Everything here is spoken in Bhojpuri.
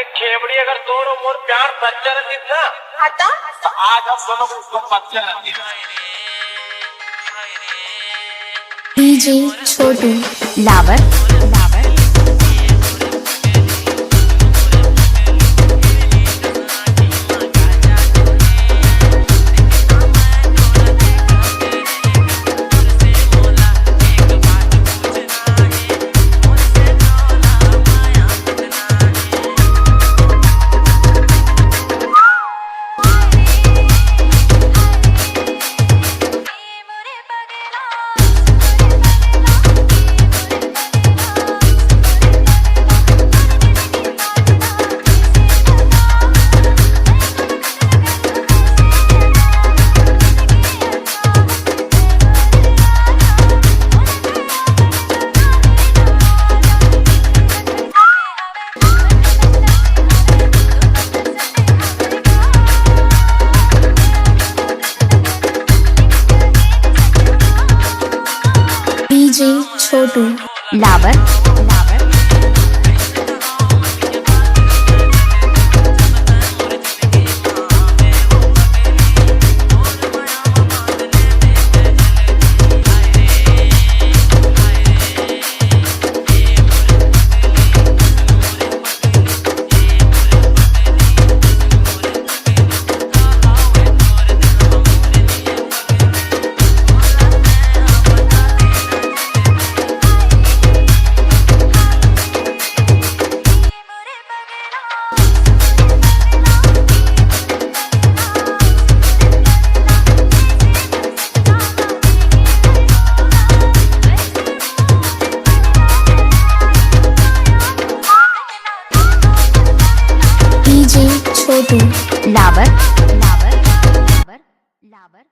अरे खेबड़ी अगर तोड़ मोर प्यार सच्चा रहती ना हटा तो आज हम दोनों को उसको सच्चा रहती डीजे छोटू लावर डीजे छोटू लावर डीजे छोटू लावर लावर लावर लावर